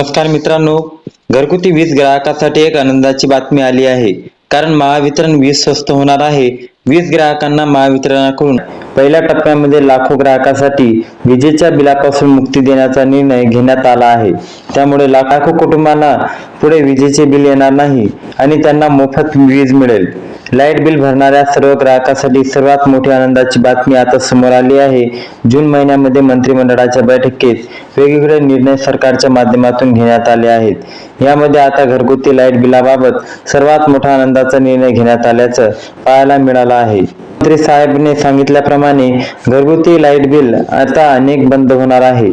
नमस्कार मित्रांनो, घरगुती वीज ग्राहकासाठी एक आनंदाची बातमी आली आहे. कारण महावितरण वीज स्वस्त होणार आहे. वीज ग्राहकांना महावितरणाकडून पहिल्या टप्प्यामध्ये लाखो ग्राहकांसाठी विजेच्या बिलापासून मुक्ती देण्याचा निर्णय घेण्यात आला आहे. त्यामुळे लाखो कुटुंबांना पुढे विजेचे बिल येणार नाही आणि त्यांना मोफत वीज मिळेल. लाईट बिल भरणाऱ्या सर्व ग्राहकांसाठी सर्वात मोठी आनंदाची बातमी आता समोर आली आहे. जून महिन्यामध्ये मंत्रिमंडळाच्या बैठकीत वेगवेगळे निर्णय सरकारच्या माध्यमातून घेण्यात आले आहेत. यामध्ये आता घरगुती लाईट बिलाबाबत सर्वात मोठा आनंदाचा निर्णय घेण्यात आल्याचं पाहायला मिळालं आहे. मंत्री साहेबांनी सांगितल्याप्रमाणे घरगुती लाईट बिल आता अनेक बंद होणार आहे.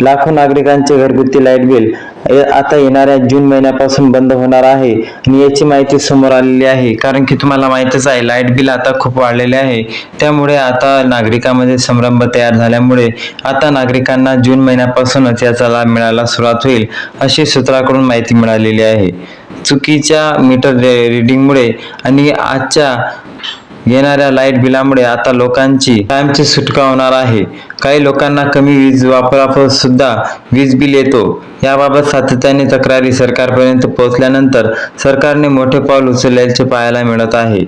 लाखो नागरिकांचे घरगुती लाईट बिल आता येणाऱ्या जून महिन्यापासून बंद होणार आहे आणि याची माहिती समोर आलेली आहे. कारण की तुम्हाला माहितच आहे, लाईट बिल आता खूप वाढलेले आहे. त्यामुळे आता नागरिकांमध्ये संभ्रम तयार झाल्यामुळे आता नागरिकांना जून महिन्यापासूनच याचा लाभ मिळायला सुरुवात होईल, अशी सूत्राकडून माहिती मिळालेली आहे. चुकीच्या मीटर रिडिंगमुळे आणि आजच्या येणाऱ्या लाईट बिलामुळे आता लोकांची कायमची सुटका होणार आहे. काही लोकांना कमी वीज वापरावर सुद्धा वीज बिल येतो. याबाबत सातत्याने तक्रारी सरकारपर्यंत पोहोचल्यानंतर सरकारने मोठे पाऊल उचलल्याचे पाहायला मिळत आहे.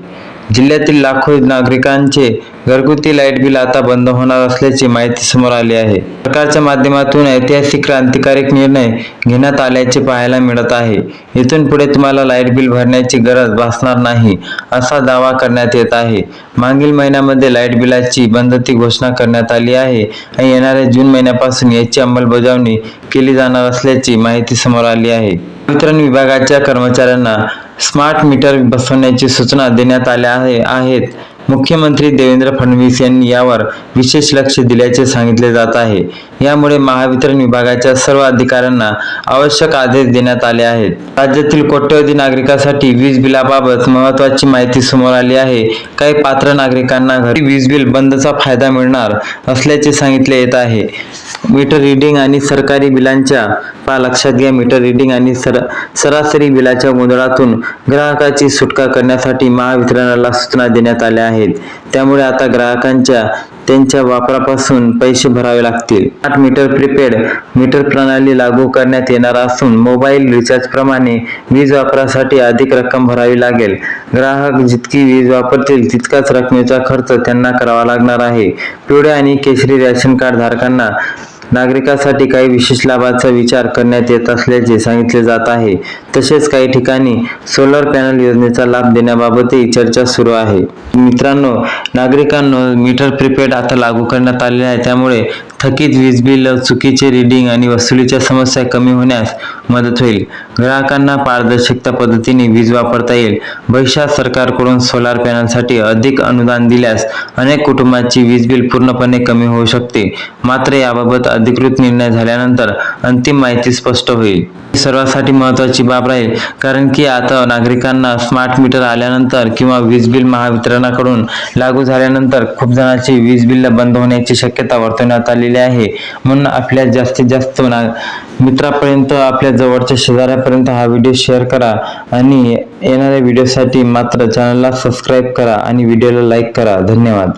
जिल्ह्यातील लाखो नागरिकांचे घरगुती लाईट बिल आता बंद होणार असल्याची माहिती समोर आली आहे. सरकारच्या माध्यमातून ऐतिहासिक क्रांतिकारक निर्णय घेण्यात आल्याचे पाहायला मिळत आहे. इथून पुढे तुम्हाला लाईट बिल भरण्याची गरज भासणार नाही, असा दावा करण्यात येत आहे. मागील महिन्यामध्ये लाईट बिलाची बंदीची घोषणा करण्यात आली आहे आणि येणाऱ्या जून महिन्यापासून याची अंमलबजावणी केली जाणार असल्याची माहिती समोर आली आहे. वितरण विभागाच्या कर्मचाऱ्यांना स्मार्ट मीटर बसवण्याची सूचना देण्यात आल्या आहेत. मुख्यमंत्री देवेंद्र फडणवीस यांनी यावर विशेष लक्ष दिल्याचे सांगितले जात आहे. यामुळे महावितरण विभागाच्या सर्व अधिकाऱ्यांना आवश्यक आदेश देण्यात आले आहेत. राज्यातील कोट्यवधी नागरिकांसाठी वीज बिलाबाबत महत्त्वाची माहिती समोर आली आहे. काही पात्र नागरिकांना घरी वीज बिल बंदचा फायदा मिळणार असल्याचे सांगितले येत आहे. मीटर रिडिंग आणि सरकारी बिलांच्या लक्षात घ्या. मीटर रिडिंग आणि सरासरी बिलाच्या गोंधळातून ग्राहकाची सुटका करण्यासाठी महावितरणाला सूचना देण्यात आल्या आहेत. त्यामुळे आता ग्राहकांच्या त्यांच्या वापरापासून पैसे भरावे लागतील. स्मार्ट मीटर प्रीपेड मीटर प्रणाली लागू करण्यात येणार असून मोबाईल रिचार्ज प्रमाणे वीज वापरासाठी अधिक रक्कम भरावी लागेल. ग्राहक जितकी वीज वापरतील तितकाच रकमेचा खर्च त्यांना करावा लागणार आहे. पिवळ्या आणि केशरी रेशन कार्ड धारकांना नागरिकांसाठी काही विशेष लाभाचा विचार करण्यात येत असल्याचे सांगितले जात आहे. तसेच काही ठिकाणी सोलर पॅनल योजनेचा लाभ देण्याबाबतही चर्चा सुरू आहे. मित्रांनो, नागरिकांनो, मीटर प्रीपेड आता लागू करण्यात आले आहे. त्यामुळे थकीत वीज बिल, चुकीचे रीडिंग आणि वसुलीच्या समस्या कमी होण्यास मदत होईल. ग्राहकांना पारदर्शकता पद्धतीने वीज वापरता येईल. भविष्यात सरकारकडून सोलार पॅनलसाठी अधिक अनुदान दिल्यास अनेक कुटुंबांची वीज बिल पूर्णपणे कमी होऊ शकते. मात्र याबाबत अधिकृत निर्णय झाल्यानंतर अंतिम माहिती स्पष्ट होईल. सर्वांसाठी महत्त्वाची बाब राहील, कारण की आता नागरिकांना स्मार्ट मीटर आल्यानंतर किंवा वीज बिल महावितरणाकडून लागू झाल्यानंतर खूप जणांची वीज बिल बंद होण्याची शक्यता वर्तवण्यात आलेली आहे. म्हणून आपल्या जास्तीत जास्त मित्रांपर्यंत, आपल्या जवळच्या शेजाऱ्यापर्यंत हा व्हिडिओ शेअर करा आणि येणाऱ्या व्हिडिओसाठी मात्र चॅनलला सबस्क्राईब करा आणि व्हिडिओला लाईक करा. धन्यवाद.